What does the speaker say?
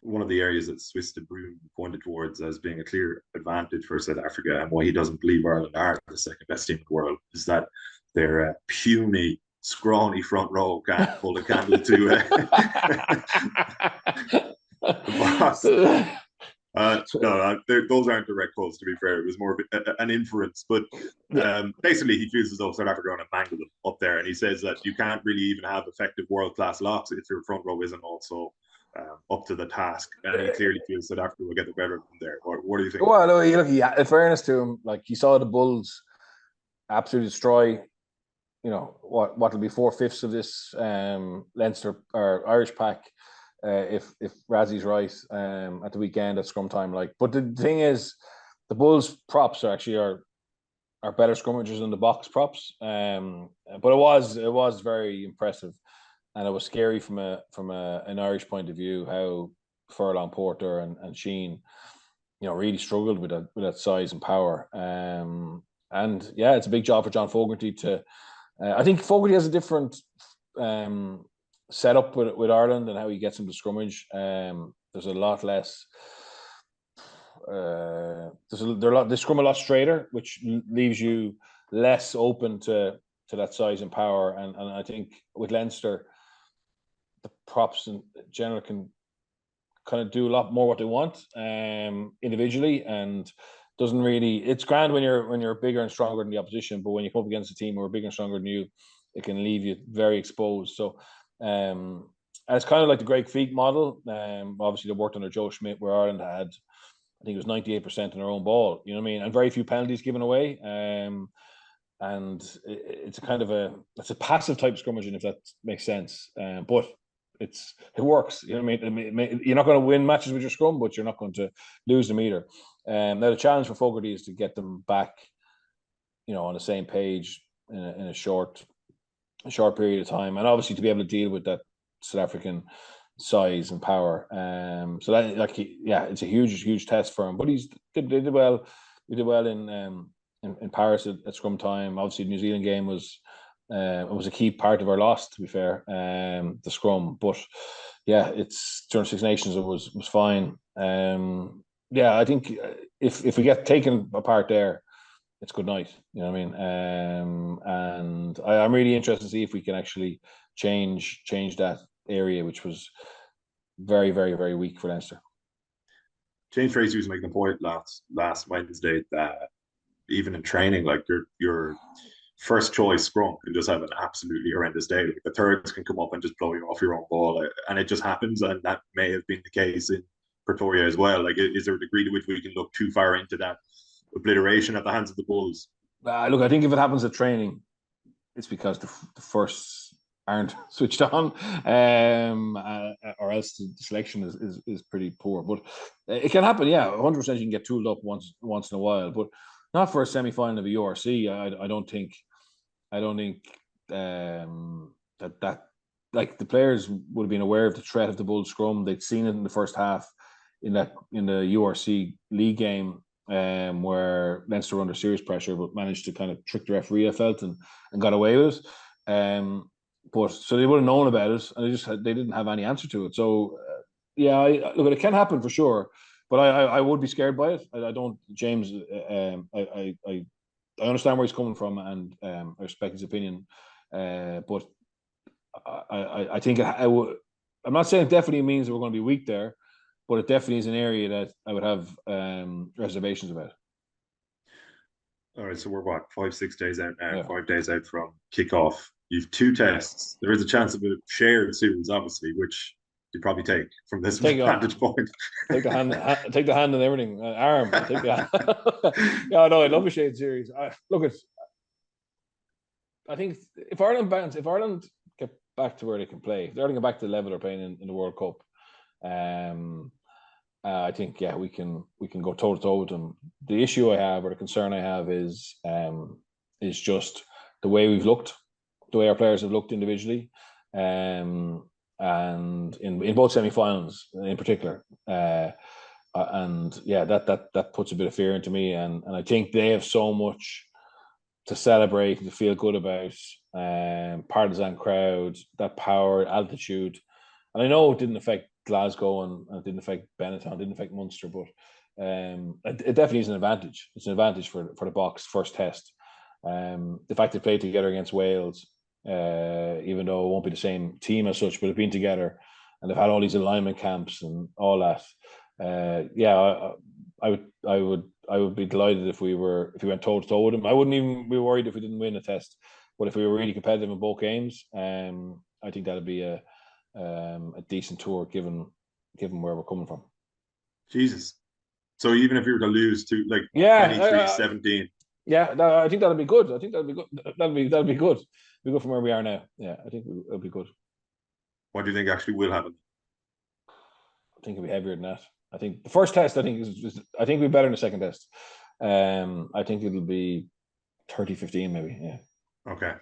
one of the areas that Swiss de Bruyne pointed towards as being a clear advantage for South Africa and why he doesn't believe Ireland are the second best team in the world is that their puny, scrawny front row can't hold a candle to the boss. No, those aren't direct quotes, to be fair. It was more of an inference. But basically, he feels as though South Africa are going to mangle them up there. And he says that you can't really even have effective world-class locks if your front row isn't also up to the task. And he clearly feels South Africa will get the better of them there. What do you think? Well, look, in fairness to him, like he saw the Bulls absolutely destroy, what'll be 4/5 of this Leinster or Irish pack, if Razzie's right, at the weekend at scrum time. But the thing is, the Bulls props are better scrummagers than the box props. But it was very impressive, and it was scary from an Irish point of view how Furlong, Porter, and Sheen, really struggled with that size and power. And yeah, it's a big job for John Fogarty to. I think Fogarty has a different setup with Ireland and how he gets them to scrummage. There's a lot less. They scrum a lot straighter, which leaves you less open to that size and power. And I think with Leinster, the props in general can kind of do a lot more what they want individually, and doesn't really. It's grand when you're bigger and stronger than the opposition, but when you come up against a team who are bigger and stronger than you, it can leave you very exposed. So, and it's kind of like the Greg Feek model. Obviously, they worked under Joe Schmidt, where Ireland had, I think it was 98% in their own ball. You know what I mean? And very few penalties given away. And it's a kind of it's a passive type of scrummaging, if that makes sense. But it works. You know what I mean? You're not going to win matches with your scrum, but you're not going to lose them either. Now the challenge for Fogarty is to get them back, on the same page in a short period of time, and obviously to be able to deal with that South African size and power. So that it's a huge test for him. But they did well. We did well in Paris at scrum time. Obviously, the New Zealand game was a key part of our loss, to be fair, the scrum. But yeah, it's during Six Nations it was fine. I think if we get taken apart there, it's good night. You know what I mean? And I'm really interested to see if we can actually change that area, which was very, very, very weak for Leinster. James Tracy was making the point last Wednesday that even in training, like your first choice scrum can just have an absolutely horrendous day. Like the thirds can come up and just blow you off your own ball, and it just happens. And that may have been the case in Pretoria as well. Like, is there a degree to which we can look too far into that obliteration at the hands of the Bulls? Look, I think if it happens at training, it's because the firsts aren't switched on, or else the selection is pretty poor. But it can happen, 100%. You can get tooled up once in a while, but not for a semi-final of a URC. I don't think that like the players would have been aware of the threat of the Bulls scrum. They'd seen it in the first half in the URC league game, where Leinster were under serious pressure, but managed to kind of trick the referee, I felt, and got away with it. But so they would have known about it, and they didn't have any answer to it. So look, it can happen for sure, but I would be scared by it. I don't, James. I understand where he's coming from, and I respect his opinion. But I think I'm not saying it definitely means that we're going to be weak there, but it definitely is an area that I would have reservations about. All right, so we're 5-6 days out now, 5 days out from kickoff. You've 2 tests. There is a chance of a shared series, obviously, which you probably take from this vantage point. Take the hand and everything. Arm. Take the hand. Yeah, no, I love a shared series. I think if Ireland get back to where they can play, if they're going to get back to the level they're playing in the World Cup, I think we can go toe to toe with them. The issue I have, or the concern I have, is just the way we've looked, the way our players have looked individually, and in both semi-finals in particular, that puts a bit of fear into me, and I think they have so much to celebrate and to feel good about. Partisan crowd, that power, altitude, and I know it didn't affect Glasgow and it didn't affect Benetton, didn't affect Munster, but it definitely is an advantage. It's an advantage for the Box first test. The fact they played together against Wales, even though it won't be the same team as such, but they've been together and they've had all these alignment camps and all that. I would be delighted if we went toe to toe with them. I wouldn't even be worried if we didn't win a test, but if we were really competitive in both games, I think that'd be a decent tour given where we're coming from. Jesus. So even if you were to lose to like 23-17. Yeah, I think that'll be good. I think that'll be good. That'll be good. We go from where we are now. Yeah, I think it'll be good. What do you think actually will happen? I think it'll be heavier than that. I think the first test, I think we'll be better in the second test. I think it'll be 30-15 maybe. Yeah. Okay.